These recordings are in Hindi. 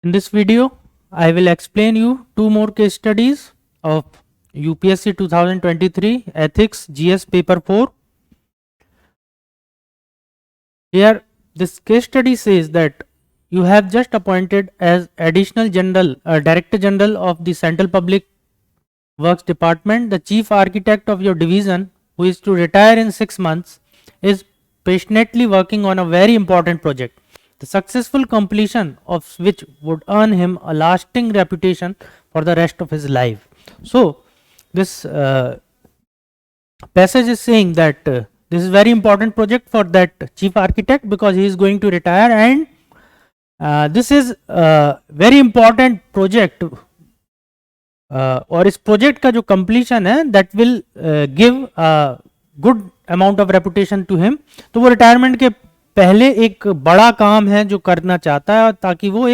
In this video, I will explain you two more case studies of UPSC 2023 Ethics GS paper 4. Here, this case study says that you have just appointed as additional Director General of the Central Public Works Department the Chief Architect of your division, who is to retire in 6 months, is passionately working on a very important project, the successful completion of which would earn him a lasting reputation for the rest of his life. So, this passage is saying that this is very important project for that chief architect because he is going to retire, and this is a very important project. और इस प्रोजेक्ट का जो कंप्लीशन है that will give good amount of reputation to him. तो वो रिटायरमेंट के पहले एक बड़ा काम है जो करना चाहता है, ताकि वो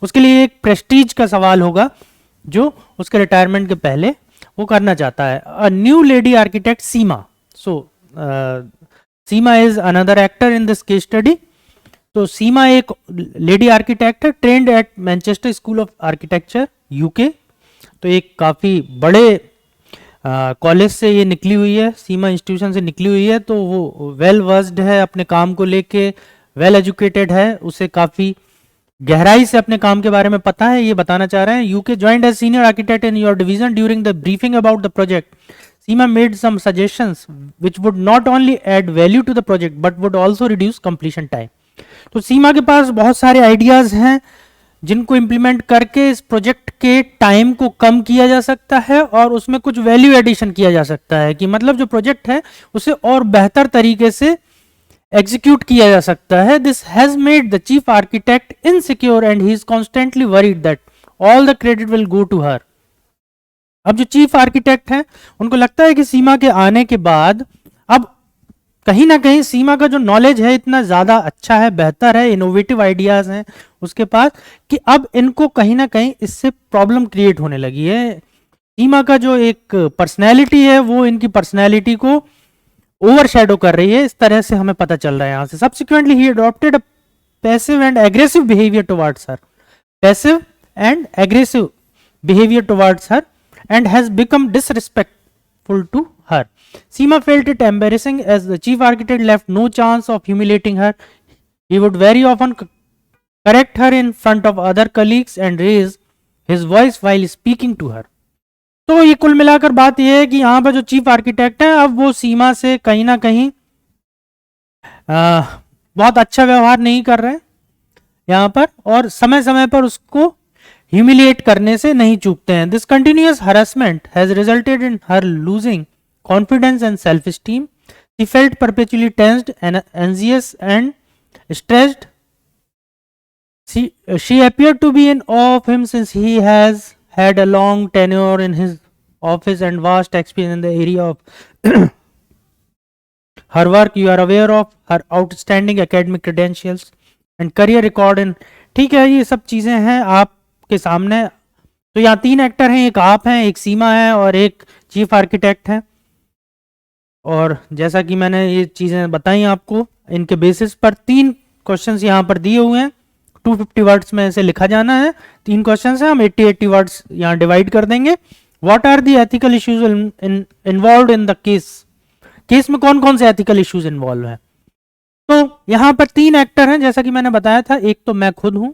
उसके लिए एक प्रेस्टीज का सवाल होगा जो उसके रिटायरमेंट के पहले वो करना चाहता है. A new lady architect Seema. So Seema is another actor in this case study. तो सीमा एक लेडी आर्किटेक्ट है, trend at Manchester school of architecture UK. तो एक काफ़ी बड़े कॉलेज से ये निकली हुई है, सीमा इंस्टीट्यूशन से निकली हुई है. तो वो वेल वर्स्ड है अपने काम को लेके, वेल एजुकेटेड है, उसे काफ़ी गहराई से अपने काम के बारे में पता है, ये बताना चाह रहे हैं. UK joined as senior architect in your division during the briefing about the project. Seema made some suggestions which would not only add value to the project but would also reduce completion time. तो सीमा के पास बहुत सारे आइडियाज हैं जिनको इम्प्लीमेंट करके इस प्रोजेक्ट के टाइम को कम किया जा सकता है और उसमें कुछ वैल्यू एडिशन किया जा सकता है, कि मतलब जो प्रोजेक्ट है उसे और बेहतर तरीके से एग्जीक्यूट किया जा सकता है. This has made the chief architect insecure and he is constantly worried that all the credit will go to her. अब जो चीफ आर्किटेक्ट है उनको लगता है कि सीमा के आने के बाद अब कहीं ना कहीं सीमा का जो नॉलेज है इतना ज़्यादा अच्छा है, बेहतर है, इनोवेटिव आइडियाज़ हैं उसके पास, कि अब इनको कहीं ना कहीं इससे प्रॉब्लम क्रिएट होने लगी है. सीमा का जो एक पर्सनैलिटी है वो इनकी पर्सनैलिटी को ओवरशैडो कर रही है, इस तरह से हमें पता चल रहा है यहाँ से. Subsequently he adopted a passive and aggressive behaviour towards her. Passive and aggressive behaviour towards her and has become disrespectful to her. Seema felt it embarrassing as the chief architect left no chance of humiliating her. He would very often correct her in front of other colleagues and raise his voice while speaking to her. तो ये कुल मिलाकर बात यह है कि यहाँ पर जो चीफ आर्किटेक्ट है अब वो सीमा से कहीं ना कहीं बहुत अच्छा व्यवहार नहीं कर रहे हैं यहाँ पर, और समय समय पर उसको ह्यूमिलिएट करने से नहीं चूकते हैं. This continuous harassment has resulted in her losing confidence and self esteem. She felt perpetually tensed and anxious and stressed. She appeared to be in awe of him since he has had a long tenure in his office and vast experience in the area of her work. You are aware of her outstanding academic credentials and career record in. ठीक है, ये सब चीज़ें हैं आपके सामने. तो यहाँ 3 एक्टर हैं, एक आप हैं, एक सीमा है और एक चीफ आर्किटेक्ट है. और जैसा कि मैंने ये चीज़ें बताई आपको, इनके बेसिस पर 3 क्वेश्चंस यहाँ पर दिए हुए हैं. 250 वर्ड्स में इसे लिखा जाना है. 3 क्वेश्चंस हैं, हम 80 वर्ड्स यहाँ डिवाइड कर देंगे. What are the ethical issues involve in the case में कौन कौन से एथिकल इश्यूज इन्वॉल्व हैं. तो यहाँ पर 3 एक्टर हैं जैसा कि मैंने बताया था. एक तो मैं खुद हूं,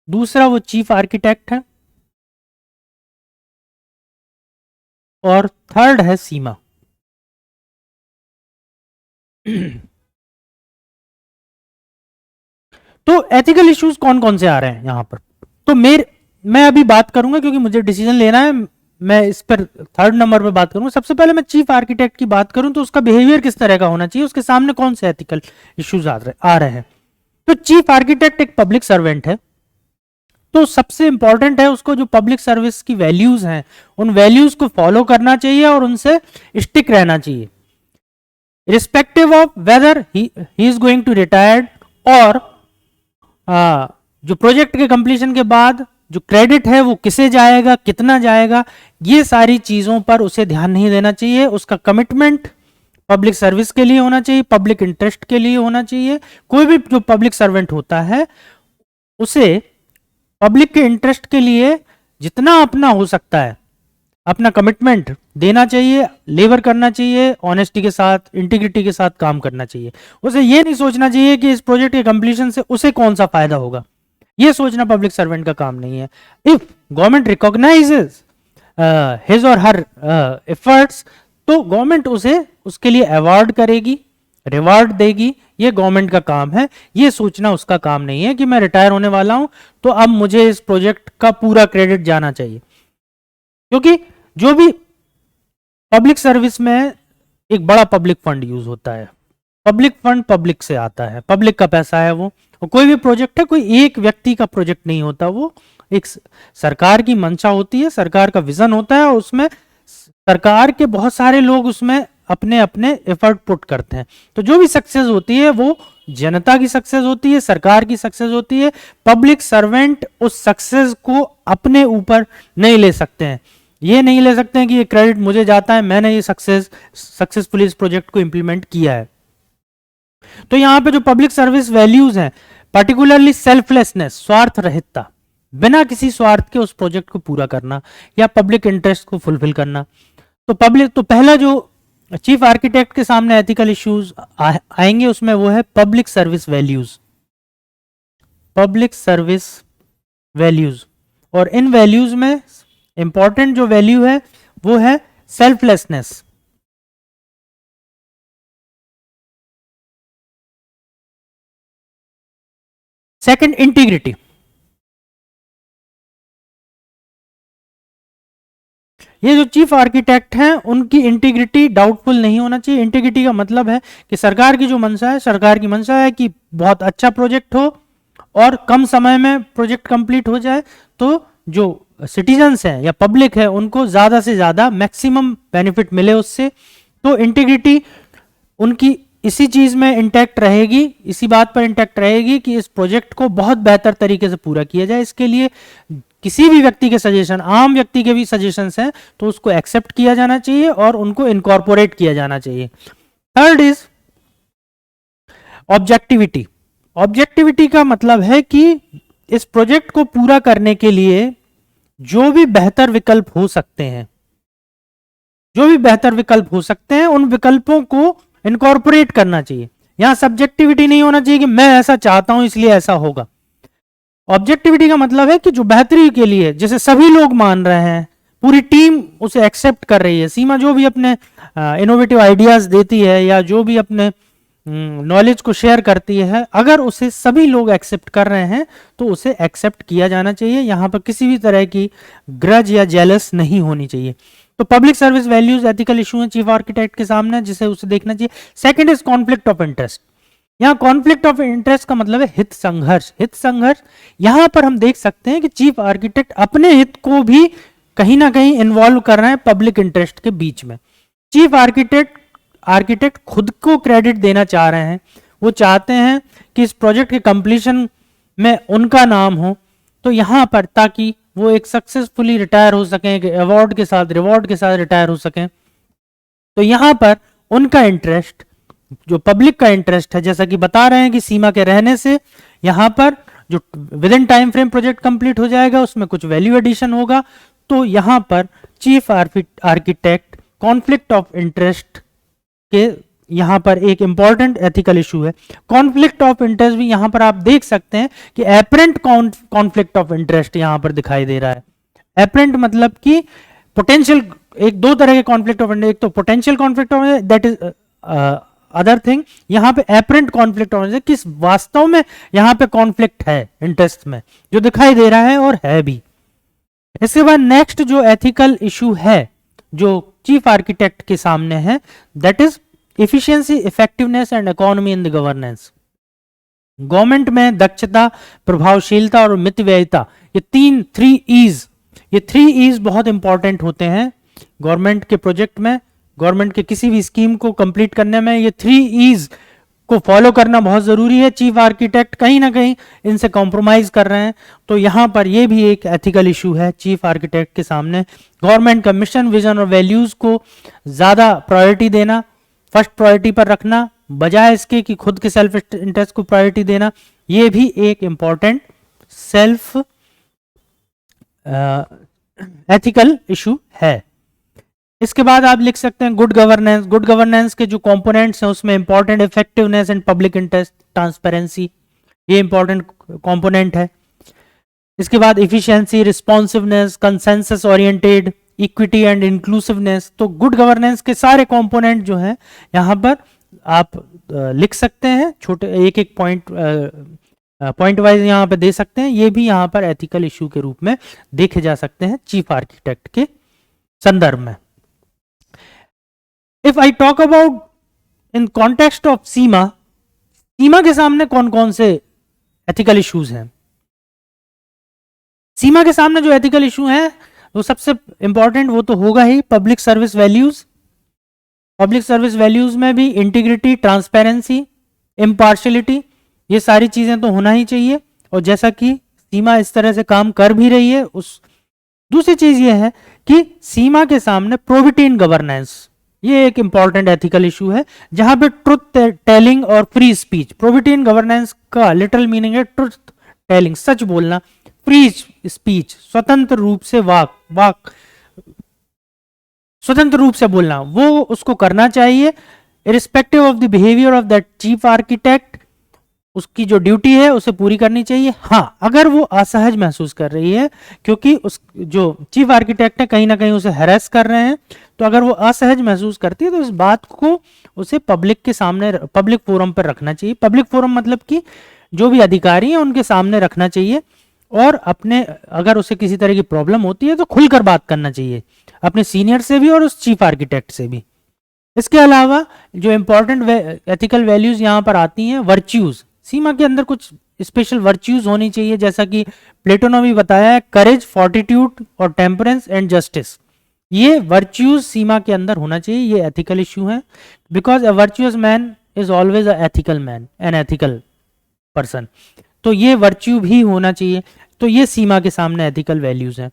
दूसरा वो चीफ आर्किटेक्ट है, और थर्ड है सीमा. तो एथिकल इश्यूज कौन कौन से आ रहे हैं यहाँ पर. तो मैं अभी बात करूंगा क्योंकि मुझे डिसीजन लेना है. मैं इस पर 3rd नंबर पे बात करूंगा. सबसे पहले मैं चीफ आर्किटेक्ट की बात करूं तो उसका बिहेवियर किस तरह का होना चाहिए, उसके सामने कौन से एथिकल इश्यूज आ रहे हैं. तो चीफ आर्किटेक्ट एक पब्लिक सर्वेंट है, तो सबसे इंपॉर्टेंट है उसको जो पब्लिक सर्विस की वैल्यूज हैं उन वैल्यूज को फॉलो करना चाहिए और उनसे स्टिक रहना चाहिए, respective of whether he is going to retired, और जो प्रोजेक्ट के कंप्लीशन के बाद जो क्रेडिट है वो किसे जाएगा, कितना जाएगा, ये सारी चीजों पर उसे ध्यान नहीं देना चाहिए. उसका कमिटमेंट पब्लिक सर्विस के लिए होना चाहिए, पब्लिक इंटरेस्ट के लिए होना चाहिए. कोई भी जो पब्लिक सर्वेंट होता है उसे पब्लिक के इंटरेस्ट के लिए जितना अपना हो सकता है अपना कमिटमेंट देना चाहिए, लेबर करना चाहिए, ऑनेस्टी के साथ, इंटीग्रिटी के साथ काम करना चाहिए। उसे ये नहीं सोचना चाहिए कि इस प्रोजेक्ट के कंप्लीशन से उसे कौन सा फायदा होगा, ये सोचना पब्लिक सर्वेंट का काम नहीं है। इफ गवर्नमेंट रिकॉग्नाइजेज हिज और हर एफर्ट्स, तो गवर्नमेंट उसे उसके लिए अवार्ड करेगी, रिवार्ड देगी, ये गवर्नमेंट का काम है। ये सोचना उसका काम नहीं है कि मैं रिटायर होने वाला हूं तो अब मुझे इस प्रोजेक्ट का पूरा क्रेडिट जाना चाहिए। क्योंकि जो भी पब्लिक सर्विस में एक बड़ा पब्लिक फंड यूज होता है, पब्लिक फंड पब्लिक से आता है, पब्लिक का पैसा है वो, और कोई भी प्रोजेक्ट है कोई एक व्यक्ति का प्रोजेक्ट नहीं होता, वो एक सरकार की मंशा होती है, सरकार का विजन होता है, और उसमें सरकार के बहुत सारे लोग उसमें अपने अपने एफर्ट पुट करते हैं। तो जो भी सक्सेस होती है वो जनता की सक्सेस होती है, सरकार की सक्सेस होती है। पब्लिक सर्वेंट उस सक्सेस को अपने ऊपर नहीं ले सकते हैं, ये नहीं ले सकते हैं कि ये क्रेडिट मुझे जाता है, मैंने ये सक्सेसफुली इस प्रोजेक्ट को इंप्लीमेंट किया है। तो यहां पे जो पब्लिक सर्विस वैल्यूज हैं, पर्टिकुलरली सेल्फलेसनेस, स्वार्थ रहितता, बिना किसी स्वार्थ के उस प्रोजेक्ट को पूरा करना या पब्लिक इंटरेस्ट को फुलफिल करना। तो पहला जो चीफ आर्किटेक्ट के सामने एथिकल इश्यूज आएंगे उसमें वो है public service values, public service values. और इन वैल्यूज में इंपॉर्टेंट जो वैल्यू है वो है सेल्फलेसनेस, सेकंड इंटीग्रिटी। ये जो चीफ आर्किटेक्ट हैं उनकी इंटीग्रिटी डाउटफुल नहीं होना चाहिए। इंटीग्रिटी का मतलब है कि सरकार की जो मंशा है, सरकार की मंशा है कि बहुत अच्छा प्रोजेक्ट हो और कम समय में प्रोजेक्ट कंप्लीट हो जाए, तो जो सिटीजन्स हैं या पब्लिक है उनको ज्यादा से ज्यादा मैक्सिमम बेनिफिट मिले उससे। तो इंटीग्रिटी उनकी इसी चीज में इंटैक्ट रहेगी, इसी बात पर इंटैक्ट रहेगी कि इस प्रोजेक्ट को बहुत बेहतर तरीके से पूरा किया जाए। इसके लिए किसी भी व्यक्ति के सजेशन, आम व्यक्ति के भी सजेशंस हैं तो उसको एक्सेप्ट किया जाना चाहिए और उनको इनकॉर्पोरेट किया जाना चाहिए। Third is objectivity. ऑब्जेक्टिविटी का मतलब है कि इस प्रोजेक्ट को पूरा करने के लिए जो भी बेहतर विकल्प हो सकते हैं, जो भी बेहतर विकल्प हो सकते हैं उन विकल्पों को इनकॉर्पोरेट करना चाहिए। यहां सब्जेक्टिविटी नहीं होना चाहिए कि मैं ऐसा चाहता हूं इसलिए ऐसा होगा। ऑब्जेक्टिविटी का मतलब है कि जो बेहतरी के लिए, जैसे सभी लोग मान रहे हैं, पूरी टीम उसे एक्सेप्ट कर रही है, सीमा जो भी अपने इनोवेटिव आइडियाज देती है या जो भी अपने नॉलेज को शेयर करती है, अगर उसे सभी लोग एक्सेप्ट कर रहे हैं तो उसे एक्सेप्ट किया जाना चाहिए। यहां पर किसी भी तरह की ग्रज या जेलस नहीं होनी चाहिए। तो public service values ethical issue है चीफ आर्किटेक्ट के सामने, जिसे उसे देखना चाहिए। Second is conflict of interest. यहां कॉन्फ्लिक्ट ऑफ इंटरेस्ट का मतलब है हित संघर्ष। हित संघर्ष यहां पर हम देख सकते हैं कि चीफ आर्किटेक्ट अपने हित को भी कहीं ना कहीं इन्वॉल्व कर रहे हैं पब्लिक इंटरेस्ट के बीच में। चीफ आर्किटेक्ट खुद को क्रेडिट देना चाह रहे हैं, वो चाहते हैं कि इस प्रोजेक्ट के कंप्लीशन में उनका नाम हो, तो यहां पर ताकि वो एक सक्सेसफुली रिटायर हो सकें, अवार्ड के साथ, रिवॉर्ड के साथ रिटायर हो सकें। तो यहां पर उनका इंटरेस्ट, जो पब्लिक का इंटरेस्ट है, जैसा कि बता रहे हैं कि सीमा के रहने से यहां पर जो with in time frame project complete हो जाएगा उसमें कुछ वैल्यू एडिशन होगा। तो यहां पर chief architect conflict of interest के यहां पर एक इंपॉर्टेंट एथिकल इशू है। कॉन्फ्लिक्ट ऑफ इंटरेस्ट भी यहां पर आप देख सकते हैं कि एपरेंट कॉन्फ्लिक्ट ऑफ इंटरेस्ट यहां पर दिखाई दे रहा है। एपरेंट मतलब कि पोटेंशियल, एक दो तरह के कॉन्फ्लिक्ट ऑफ इंटरेस्ट, एक तो potential conflict of interest, that is other thing. यहां पे एपरेंट कॉन्फ्लिक्ट ऑफ इंटरेस्ट, किस वास्तव में यहां पे कॉन्फ्लिक्ट है इंटरेस्ट में, जो दिखाई दे रहा है और है भी। इसके बाद नेक्स्ट जो एथिकल इशू है जो चीफ आर्किटेक्ट के सामने है, that is efficiency, effectiveness and economy in the governance. Government में दक्षता, प्रभावशीलता और मितव्ययिता, ये थ्री ईज बहुत इंपॉर्टेंट होते हैं गवर्नमेंट के प्रोजेक्ट में, गवर्नमेंट के किसी भी स्कीम को कंप्लीट करने में। ये 3 ईज को फॉलो करना बहुत जरूरी है। चीफ आर्किटेक्ट कहीं ना कहीं इनसे कॉम्प्रोमाइज कर रहे हैं, तो यहां पर ये भी एक एथिकल इशू है चीफ आर्किटेक्ट के सामने। गवर्नमेंट का मिशन, विजन और वैल्यूज को ज्यादा प्रायोरिटी देना, फर्स्ट प्रायोरिटी पर रखना, बजाय इसके कि खुद के सेल्फ इंटरेस्ट को प्रायोरिटी देना, ये भी एक इंपॉर्टेंट सेल्फ एथिकल इशू है। इसके बाद आप लिख सकते हैं गुड गवर्नेंस। गुड गवर्नेंस के जो कंपोनेंट्स हैं उसमें important effectiveness and public interest, transparency, ये इंपॉर्टेंट कंपोनेंट है। इसके बाद efficiency, responsiveness, consensus oriented, equity and inclusiveness. तो गुड गवर्नेंस के सारे कंपोनेंट जो हैं यहाँ पर आप लिख सकते हैं, छोटे एक एक पॉइंट वाइज यहाँ पे दे सकते हैं। ये भी यहाँ पर एथिकल इशू के रूप में देखे जा सकते हैं चीफ आर्किटेक्ट के संदर्भ में। If I talk about in context of Seema, Seema के सामने कौन कौन से एथिकल इश्यूज हैं? सीमा के सामने जो एथिकल इशू हैं वो सबसे इंपॉर्टेंट वो तो होगा ही public service values. Public service values में भी इंटीग्रिटी, ट्रांसपेरेंसी, इम्पार्शियलिटी, ये सारी चीजें तो होना ही चाहिए। और जैसा कि सीमा इस तरह से काम कर भी रही है, उस दूसरी चीज ये है कि सीमा के सामने प्रोबिटी इन गवर्नेंस, ये एक इंपॉर्टेंट एथिकल इशू है जहां पे ट्रुथ टेलिंग और free speech. Probity in governance का लिटरल मीनिंग है ट्रुथ टेलिंग, सच बोलना, फ्री स्पीच, स्वतंत्र रूप से स्वतंत्र रूप से बोलना, वो उसको करना चाहिए irrespective of the behaviour of that chief architect. उसकी जो ड्यूटी है उसे पूरी करनी चाहिए। हाँ, अगर वो असहज महसूस कर रही है क्योंकि उस जो चीफ आर्किटेक्ट है कहीं ना कहीं उसे हैरेस कर रहे हैं, तो अगर वो असहज महसूस करती है तो इस बात को उसे पब्लिक के सामने, पब्लिक फोरम पर रखना चाहिए। पब्लिक फोरम मतलब कि जो भी अधिकारी हैं उनके सामने रखना चाहिए और अपने, अगर उसे किसी तरह की प्रॉब्लम होती है तो खुलकर बात करना चाहिए अपने सीनियर से भी और उस चीफ आर्किटेक्ट से भी। इसके अलावा जो इंपॉर्टेंट एथिकल वैल्यूज यहाँ पर आती हैं, वर्च्यूज। सीमा के अंदर कुछ स्पेशल वर्च्यूज होनी चाहिए, जैसा कि प्लेटो ने भी बताया है, करेज, फोर्टिट्यूड और टेम्परेंस एंड जस्टिस। ये वर्च्यूज सीमा के अंदर होना चाहिए, ये एथिकल इश्यू है। Because a virtuous man is always a ethical man, an ethical person. तो ये वर्च्यू भी होना चाहिए। तो ये सीमा के सामने एथिकल वैल्यूज हैं।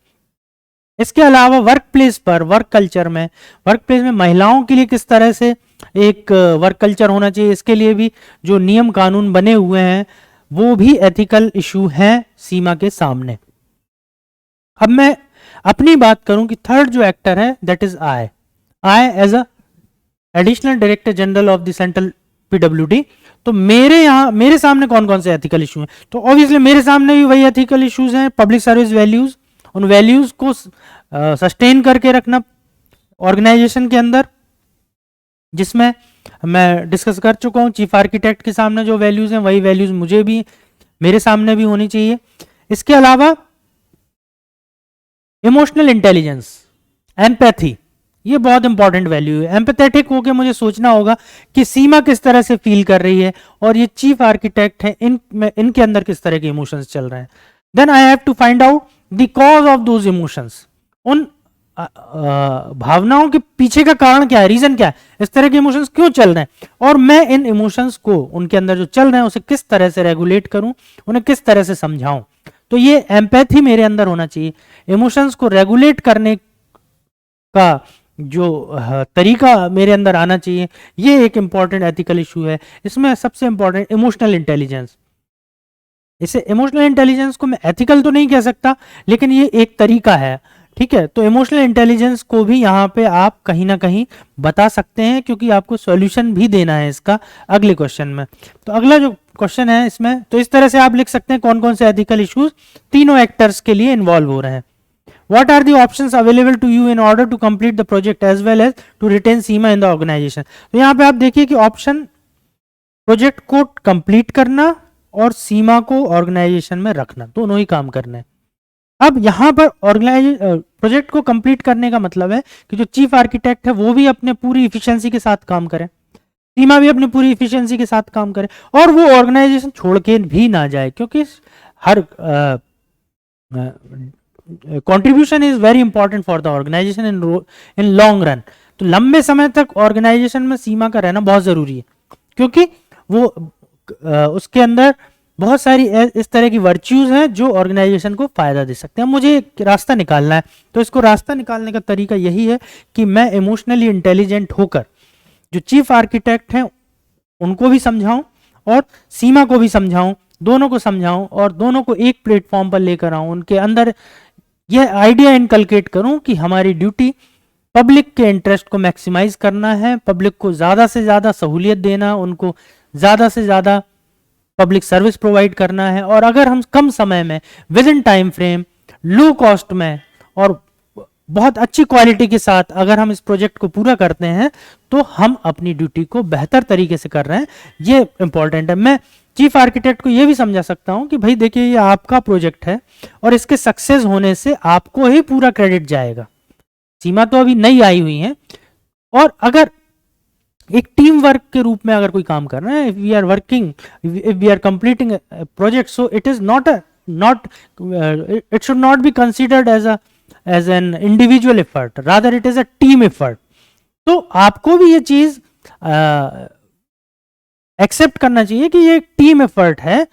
इसके अलावा वर्क प्लेस पर, वर्क कल्चर में, वर्क प्लेस में महिलाओं के लिए किस तरह से एक वर्क कल्चर होना चाहिए, इसके लिए भी जो नियम कानून बने हुए हैं वो भी एथिकल इशू हैं सीमा के सामने। अब मैं अपनी बात करूं कि थर्ड जो एक्टर है that is I as a additional director general of the central PWD. तो मेरे सामने कौन कौन से एथिकल इशू हैं? तो ऑब्वियसली मेरे सामने भी वही एथिकल इश्यूज हैं, पब्लिक सर्विस वैल्यूज, उन वैल्यूज को सस्टेन करके रखना ऑर्गेनाइजेशन के अंदर, जिसमें मैं डिस्कस कर चुका हूं। चीफ आर्किटेक्ट के सामने जो वैल्यूज हैं वही वैल्यूज मुझे भी, मेरे सामने भी होनी चाहिए। इसके अलावा इमोशनल इंटेलिजेंस, एम्पैथी, ये बहुत इंपॉर्टेंट वैल्यू है। एम्पैथेटिक होकर मुझे सोचना होगा कि सीमा किस तरह से फील कर रही है और ये चीफ आर्किटेक्ट है, इनके अंदर किस तरह के इमोशंस चल रहे हैं। Then I have to find out the cause of those emotions, उन भावनाओं के पीछे का कारण क्या है, रीजन क्या है, इस तरह के इमोशंस क्यों चल रहे हैं, और मैं इन इमोशंस को, उनके अंदर जो चल रहे हैं उसे किस तरह से रेगुलेट करूं, उन्हें किस तरह से समझाऊं। तो ये एम्पैथी मेरे अंदर होना चाहिए। इमोशंस को रेगुलेट करने का जो तरीका मेरे अंदर आना चाहिए, ये एक इंपॉर्टेंट एथिकल इशू है। इसमें सबसे इंपॉर्टेंट इमोशनल इंटेलिजेंस। इसे इमोशनल इंटेलिजेंस को मैं एथिकल तो नहीं कह सकता, लेकिन ये एक तरीका है, ठीक है। तो इमोशनल इंटेलिजेंस को भी यहाँ पे आप कहीं ना कहीं बता सकते हैं, क्योंकि आपको सॉल्यूशन भी देना है इसका अगले क्वेश्चन में। तो अगला जो क्वेश्चन है इसमें, तो इस तरह से आप लिख सकते हैं कौन कौन से एथिकल इश्यूज तीनों एक्टर्स के लिए इन्वॉल्व हो रहे हैं। What are the options available to you in order to complete the project as well as to retain Seema in the organization? तो यहाँ पे आप देखिए कि ऑप्शन प्रोजेक्ट को कंप्लीट करना और सीमा को ऑर्गेनाइजेशन में रखना, दोनों ही काम करना है। अब यहाँ पर प्रोजेक्ट को कंप्लीट करने का मतलब है कि जो चीफ आर्किटेक्ट है वो भी अपने पूरी इफिशियंसी के साथ काम करे, सीमा भी अपनी पूरी इफिशियंसी के साथ काम करे, और वो ऑर्गेनाइजेशन छोड़ के भी ना जाए, क्योंकि हर contribution is very important for the organisation in long run. तो लंबे समय तक ऑर्गेनाइजेशन में सीमा का रहना बहुत जरूरी है, क्योंकि वो उसके अंदर बहुत सारी इस तरह की वर्च्यूज हैं जो ऑर्गेनाइजेशन को फायदा दे सकते हैं। मुझे एक रास्ता निकालना है, तो इसको रास्ता निकालने का तरीका यही है कि मैं इमोशनली इंटेलिजेंट होकर जो चीफ आर्किटेक्ट हैं उनको भी समझाऊं और सीमा को भी समझाऊं, दोनों को समझाऊं और दोनों को एक प्लेटफॉर्म पर लेकर आऊं, उनके अंदर यह आइडिया इनकलकेट करूं कि हमारी ड्यूटी पब्लिक के इंटरेस्ट को मैक्सिमाइज करना है, पब्लिक को ज़्यादा से ज़्यादा सहूलियत देना, उनको ज़्यादा से ज़्यादा पब्लिक सर्विस प्रोवाइड करना है। और अगर हम कम समय में, with in time frame, low cost में और बहुत अच्छी क्वालिटी के साथ अगर हम इस प्रोजेक्ट को पूरा करते हैं तो हम अपनी ड्यूटी को बेहतर तरीके से कर रहे हैं। ये इंपॉर्टेंट है। मैं चीफ आर्किटेक्ट को ये भी समझा सकता हूं कि भाई देखिए ये आपका प्रोजेक्ट है और इसके सक्सेस होने से आपको ही पूरा क्रेडिट जाएगा। सीमा तो अभी नई आई हुई है और अगर एक टीम वर्क के रूप में अगर कोई काम कर रहा है, if we are working, if we are completing project, so it is not it should not be considered as an individual effort, rather it is a team effort. तो आपको भी ये चीज एक्सेप्ट करना चाहिए कि ये टीम एफर्ट है।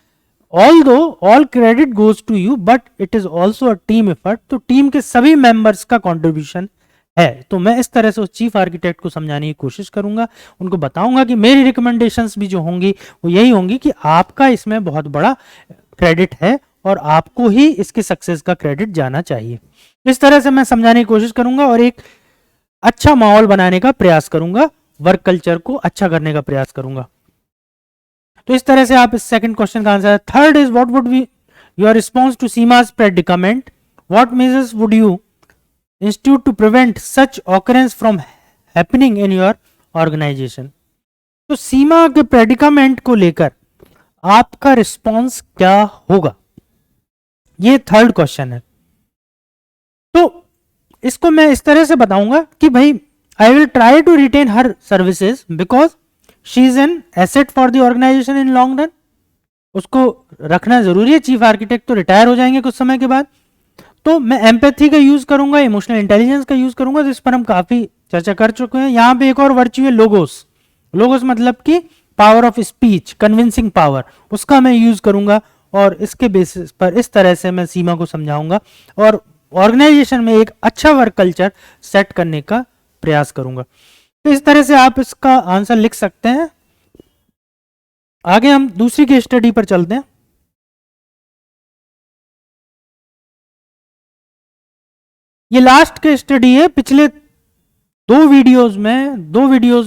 Although all credit goes to you but it is also a team effort. तो टीम के सभी मेंबर्स का कंट्रीब्यूशन है। तो मैं इस तरह से उस चीफ आर्किटेक्ट को समझाने की कोशिश करूंगा, उनको बताऊंगा कि मेरी रिकमेंडेशंस भी जो होंगी वो यही होंगी कि आपका इसमें बहुत बड़ा क्रेडिट है और आपको ही इसके सक्सेस का क्रेडिट जाना चाहिए। इस तरह से मैं समझाने की कोशिश करूंगा और एक अच्छा माहौल बनाने का प्रयास करूंगा, वर्क कल्चर को अच्छा करने का प्रयास करूंगा। तो इस तरह से आप इस सेकंड क्वेश्चन का आंसर है। Third is what would be your response to Seema's predicament? What measures would you institute to prevent such occurrence from happening in your organization? तो सीमा के प्रेडिकामेंट को लेकर आपका रिस्पॉन्स क्या होगा, ये थर्ड क्वेश्चन है। तो इसको मैं इस तरह से बताऊंगा कि भाई I will try to retain her services because she is an asset for the organisation in long run. उसको रखना जरूरी है। चीफ आर्किटेक्ट तो रिटायर हो जाएंगे कुछ समय के बाद। तो मैं एम्पैथी का यूज करूंगा, इमोशनल इंटेलिजेंस का यूज करूंगा, तो इस पर हम काफी चर्चा कर चुके हैं। यहां पे एक और वर्च्यू है लोगोस। लोगोस मतलब कि power of speech, convincing power, उसका मैं यूज करूंगा और इसके बेसिस पर इस तरह से मैं सीमा को समझाऊंगा और ऑर्गेनाइजेशन में एक अच्छा वर्क कल्चर सेट करने का प्रयास करूंगा। तो इस तरह से आप इसका आंसर लिख सकते हैं। आगे हम दूसरी केस स्टडी पर चलते हैं। ये लास्ट केस स्टडी है। पिछले दो वीडियोस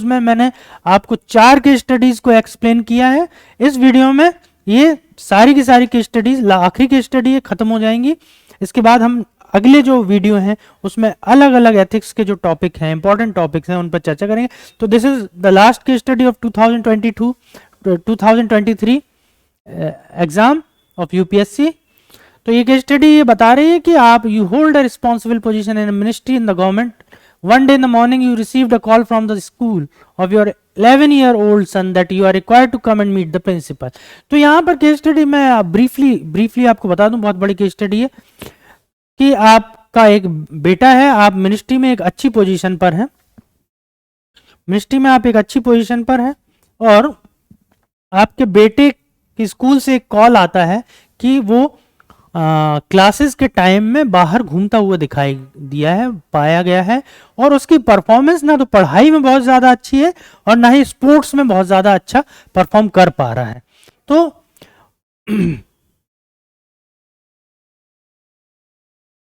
में मैंने आपको 4 केस स्टडीज को एक्सप्लेन किया है। इस वीडियो में ये सारी की सारी केस स्टडीज, आखिरी केस स्टडी है, खत्म हो जाएंगी। इसके बाद हम अगले जो वीडियो हैं उसमें अलग अलग एथिक्स के जो टॉपिक हैं, इंपॉर्टेंट टॉपिक्स हैं, उन पर चर्चा करेंगे। तो this is the last case study of 2023 exam of UPSC. तो ये केस स्टडी ये बता रही है कि आप you hold a responsible position in ministry in the government. One day in the morning you received a call from the school of your 11-year-old son that you are required to come and meet the principal. तो यहाँ पर केस स्टडी मैं ब्रीफली आपको बता दूं, बहुत बड़ी केस स्टडी है कि आपका एक बेटा है, आप मिनिस्ट्री में एक अच्छी पोजीशन पर हैं, और आपके बेटे के स्कूल से एक कॉल आता है कि वो क्लासेस के टाइम में बाहर घूमता हुआ दिखाई पाया गया है और उसकी परफॉर्मेंस ना तो पढ़ाई में बहुत ज़्यादा अच्छी है और ना ही स्पोर्ट्स में बहुत ज़्यादा अच्छा परफॉर्म कर पा रहा है। तो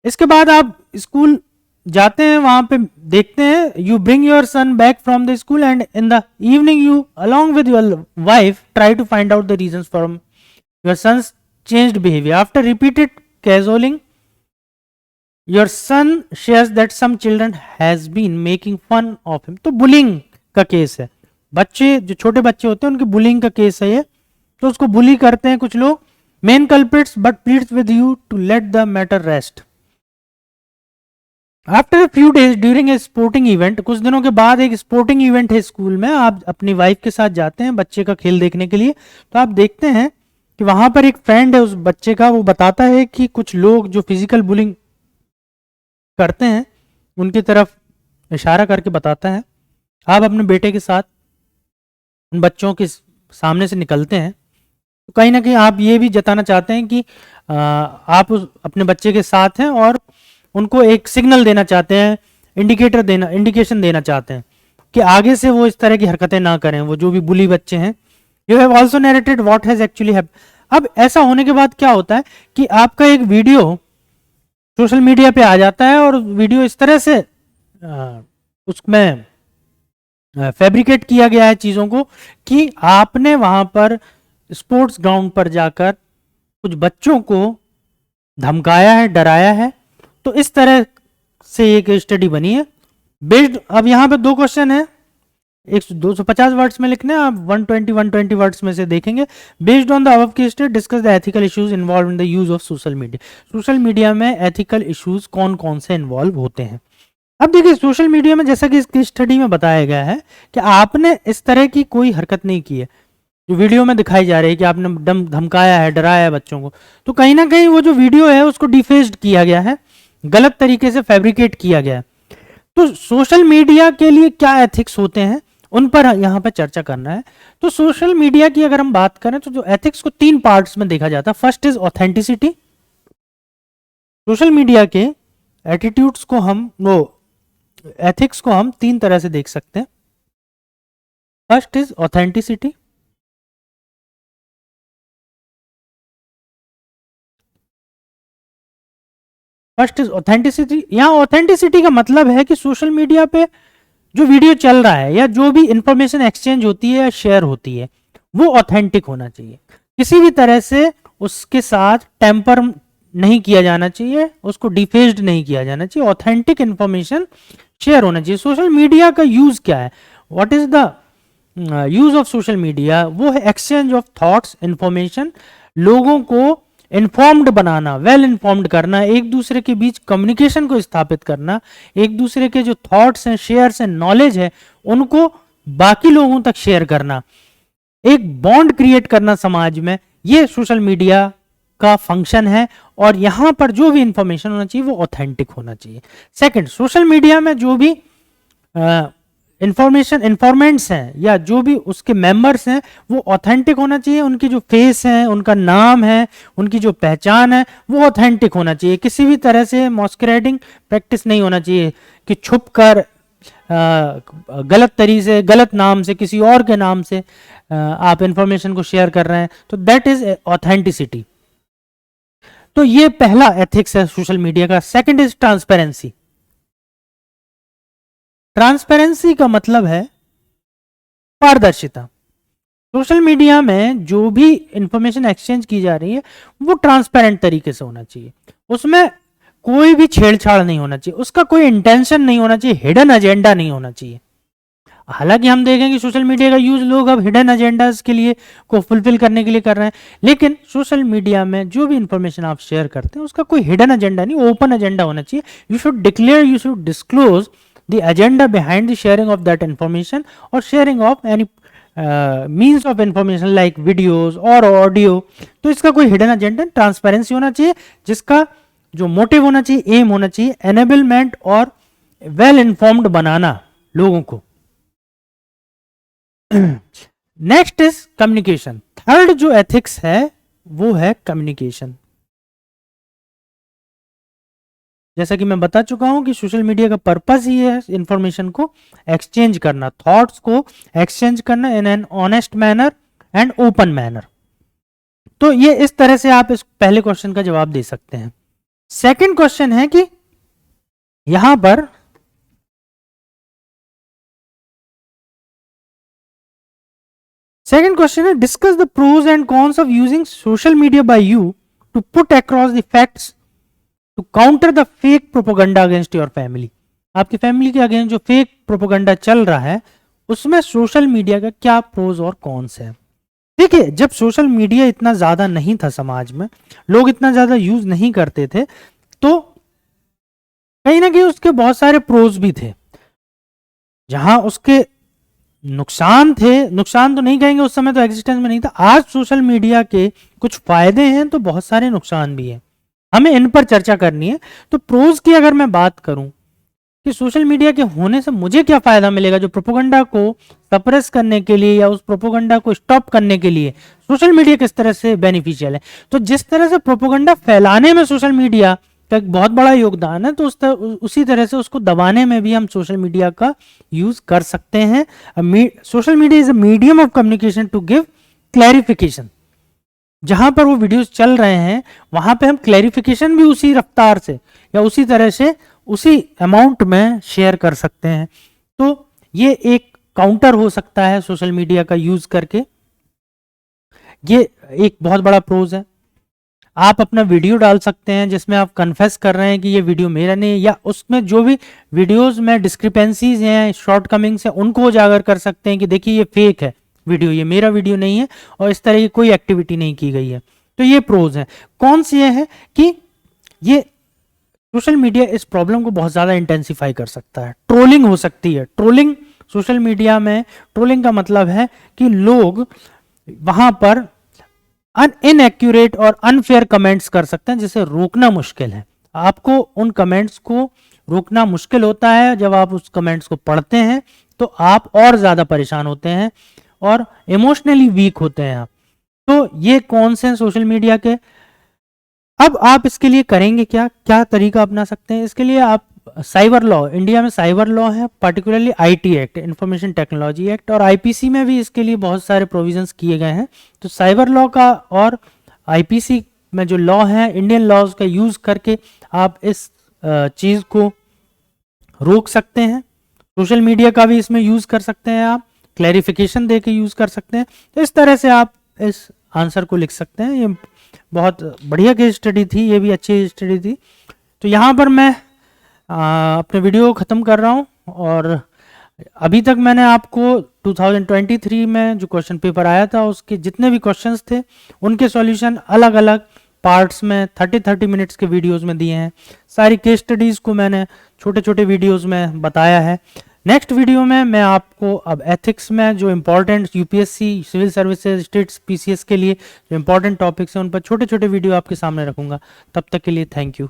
इसके बाद आप स्कूल जाते हैं, वहां पे देखते हैं, you bring your son back from the school and in the evening you along with your wife try to find out the reasons from your son's changed behavior. After repeated cajoling, your son shares that some children has been making fun of him. तो bullying का केस है। बच्चे जो छोटे बच्चे होते हैं उनकी bullying का केस है ये। तो उसको bully करते हैं कुछ लोग। Main culprits but pleads with you to let the matter rest. After a few days during a sporting event, कुछ दिनों के बाद एक स्पोर्टिंग इवेंट है स्कूल में, आप अपनी वाइफ के साथ जाते हैं बच्चे का खेल देखने के लिए। तो आप देखते हैं कि वहां पर एक फ्रेंड है उस बच्चे का, वो बताता है कि कुछ लोग जो फिजिकल बुलिंग करते हैं उनकी तरफ इशारा करके बताता है। आप अपने बेटे के साथ उन बच्चों के सामने से निकलते हैं तो कहीं ना कहीं आप ये भी जताना चाहते हैं कि आप अपने बच्चे के साथ हैं और उनको एक सिग्नल देना चाहते हैं, इंडिकेशन देना चाहते हैं कि आगे से वो इस तरह की हरकतें ना करें, वो जो भी बुली बच्चे हैं। You have also narrated what has actually happened. अब ऐसा होने के बाद क्या होता है कि आपका एक वीडियो सोशल मीडिया पे आ जाता है और वीडियो इस तरह से उसमें फैब्रिकेट किया गया है चीज़ों को कि आपने वहां पर स्पोर्ट्स ग्राउंड पर जाकर कुछ बच्चों को धमकाया है, डराया है। तो इस तरह से एक स्टडी बनी है बेस्ड। अब यहाँ पे दो क्वेश्चन है, 250 वर्ड्स में लिखने हैं, आप 120 वर्ड्स में से देखेंगे। Based on the above case study discuss the ethical issues involve in the use of social media. Social media में एथिकल इश्यूज कौन कौन से इन्वॉल्व होते हैं। अब देखिए सोशल मीडिया में जैसा कि इसकी स्टडी में बताया गया है कि आपने इस तरह की कोई हरकत नहीं की है जो वीडियो में दिखाई जा रही है कि आपने धमकाया है, डराया है बच्चों को, तो कहीं ना कहीं वो जो वीडियो है उसको डिफेस्ड किया गया है, गलत तरीके से फैब्रिकेट किया गया है। तो सोशल मीडिया के लिए क्या एथिक्स होते हैं उन पर यहां पर चर्चा करना है। तो सोशल मीडिया की अगर हम बात करें तो जो एथिक्स को 3 पार्ट्स में देखा जाता है। First is authenticity. Social media के एटीट्यूड्स को हम एथिक्स को हम 3 तरह से देख सकते हैं। First is authenticity. First is authenticity. यहां ऑथेंटिसिटी का मतलब है कि सोशल मीडिया पे जो वीडियो चल रहा है या जो भी इंफॉर्मेशन एक्सचेंज होती है या शेयर होती है वो ऑथेंटिक होना चाहिए। किसी भी तरह से उसके साथ टेम्पर नहीं किया जाना चाहिए, उसको डिफेस्ड नहीं किया जाना चाहिए। ऑथेंटिक इंफॉर्मेशन शेयर होना चाहिए। सोशल मीडिया का यूज क्या है, what is the use of social media? वो है एक्सचेंज ऑफ थॉट्स, इंफॉर्मेशन, लोगों को इन्फॉर्म्ड बनाना, वेल इन्फॉर्म्ड करना, एक दूसरे के बीच कम्युनिकेशन को स्थापित करना, एक दूसरे के जो थॉट्स हैं, शेयर्स हैं, नॉलेज है उनको बाकी लोगों तक शेयर करना, एक बॉन्ड क्रिएट करना समाज में, ये सोशल मीडिया का फंक्शन है। और यहां पर जो भी इंफॉर्मेशन होना चाहिए वो ऑथेंटिक होना चाहिए। सेकंड, सोशल मीडिया में जो भी इन्फॉर्मेंट्स हैं या जो भी उसके मेंबर्स हैं वो ऑथेंटिक होना चाहिए। उनकी जो फेस है, उनका नाम है, उनकी जो पहचान है वो ऑथेंटिक होना चाहिए। किसी भी तरह से मॉस्करेडिंग प्रैक्टिस नहीं होना चाहिए कि छुपकर गलत तरीके से, गलत नाम से, किसी और के नाम से आप इंफॉर्मेशन को शेयर कर रहे हैं। तो दैट इज ऑथेंटिसिटी। तो ये पहला एथिक्स है सोशल मीडिया का। Second is transparency. ट्रांसपेरेंसी का मतलब है पारदर्शिता। सोशल मीडिया में जो भी इंफॉर्मेशन एक्सचेंज की जा रही है वो ट्रांसपेरेंट तरीके से होना चाहिए। उसमें कोई भी छेड़छाड़ नहीं होना चाहिए, उसका कोई इंटेंशन नहीं होना चाहिए, हिडन एजेंडा नहीं होना चाहिए। हालांकि हम देखेंगे सोशल मीडिया का यूज लोग अब हिडन एजेंडाज के लिए को फुलफिल करने के लिए कर रहे हैं, लेकिन सोशल मीडिया में जो भी इंफॉर्मेशन आप शेयर करते हैं उसका कोई हिडन एजेंडा नहीं, ओपन एजेंडा होना चाहिए। You should declare, you should disclose the agenda behind the sharing of that information or sharing of any means of information like videos or audio। तो इसका कोई हिडन एजेंडा, ट्रांसपेरेंसी होना चाहिए जिसका जो मोटिव होना चाहिए, एम होना चाहिए एनेबलमेंट और वेल इन्फॉर्म्ड बनाना लोगों को। Next is communication. थर्ड जो एथिक्स है वो है कम्युनिकेशन। जैसा कि मैं बता चुका हूं कि सोशल मीडिया का पर्पस ही है इंफॉर्मेशन को एक्सचेंज करना, थॉट्स को एक्सचेंज करना in an honest manner and open manner. तो ये इस तरह से आप इस पहले क्वेश्चन का जवाब दे सकते हैं। सेकंड क्वेश्चन है कि यहां पर सेकंड क्वेश्चन है discuss the pros and cons of using social media by you to put across the facts to counter the fake propaganda against your family. आपकी फैमिली के अगेंस्ट जो फेक प्रोपोगंडा चल रहा है उसमें सोशल मीडिया का क्या प्रोज और कॉन्स है। देखिए, जब सोशल मीडिया इतना ज्यादा नहीं था समाज में, लोग इतना ज्यादा यूज नहीं करते थे, तो कहीं ना कहीं उसके बहुत सारे प्रोज भी थे। जहां उसके नुकसान थे, नुकसान तो नहीं कहेंगे, उस समय तो एग्जिस्टेंस में नहीं था। आज सोशल मीडिया के कुछ फायदे हैं तो बहुत सारे नुकसान भी हैं, हमें इन पर चर्चा करनी है। तो प्रोज की अगर मैं बात करूं कि सोशल मीडिया के होने से मुझे क्या फायदा मिलेगा, जो प्रोपोगंडा को सप्रेस करने के लिए या उस प्रोपोगंडा को स्टॉप करने के लिए सोशल मीडिया किस तरह से बेनिफिशियल है। तो जिस तरह से प्रोपोगंडा फैलाने में सोशल मीडिया का एक बहुत बड़ा योगदान है, तो उसी तरह से उसको दबाने में भी हम सोशल मीडिया का यूज कर सकते हैं। Social media is a medium of communication to give clarification. जहां पर वो वीडियोस चल रहे हैं वहां पे हम क्लैरिफिकेशन भी उसी रफ्तार से या उसी तरह से उसी अमाउंट में शेयर कर सकते हैं। तो ये एक काउंटर हो सकता है सोशल मीडिया का यूज करके, ये एक बहुत बड़ा प्रोज है। आप अपना वीडियो डाल सकते हैं जिसमें आप कन्फेस कर रहे हैं कि ये वीडियो मेरा नहीं है, या उसमें जो भी वीडियोस में डिस्क्रिपेंसीज हैं, शॉर्टकमिंग्स हैं, उनको उजागर कर सकते हैं कि देखिए ये फेक है वीडियो, ये मेरा वीडियो नहीं है और इस तरह की कोई एक्टिविटी नहीं की गई है। तो ये प्रोज हैं। कौन सी है कि ये सोशल मीडिया इस प्रॉब्लम को बहुत ज़्यादा इंटेंसिफाई कर सकता है। ट्रोलिंग हो सकती है। ट्रोलिंग सोशल मीडिया में, ट्रोलिंग का मतलब है कि लोग वहां पर इनएक्यूरेट और अनफेयर कमेंट्स कर सकते हैं, जिसे रोकना मुश्किल है। आपको उन कमेंट्स को रोकना मुश्किल होता है। जब आप उस कमेंट्स को पढ़ते हैं तो आप और ज़्यादा परेशान होते हैं और इमोशनली वीक होते हैं आप। तो ये कौन से सोशल मीडिया के। अब आप इसके लिए करेंगे क्या, क्या तरीका अपना सकते हैं? इसके लिए आप साइबर लॉ, इंडिया में साइबर लॉ है, particularly IT act, information technology act, और आईपीसी में भी इसके लिए बहुत सारे प्रोविजंस किए गए हैं। तो साइबर लॉ का और आईपीसी में जो लॉ है, इंडियन लॉज का यूज करके आप इस चीज को रोक सकते हैं। सोशल मीडिया का भी इसमें यूज कर सकते हैं, आप क्लैरिफिकेशन दे के यूज कर सकते हैं। तो इस तरह से आप इस आंसर को लिख सकते हैं। ये बहुत बढ़िया केस स्टडी थी, ये भी अच्छी स्टडी थी। तो यहाँ पर मैं अपने वीडियो को ख़त्म कर रहा हूँ। और अभी तक मैंने आपको 2023 में जो क्वेश्चन पेपर आया था उसके जितने भी क्वेश्चंस थे उनके सॉल्यूशन अलग अलग पार्ट्स में 30 मिनट्स के वीडियोस में दिए हैं। सारी केस स्टडीज़ को मैंने छोटे छोटे वीडियोस में बताया है। नेक्स्ट वीडियो में मैं आपको अब एथिक्स में जो important UPSC, civil services, states, PCS के लिए जो इम्पोर्टेंट टॉपिक्स हैं उन पर छोटे छोटे वीडियो आपके सामने रखूंगा। तब तक के लिए थैंक यू।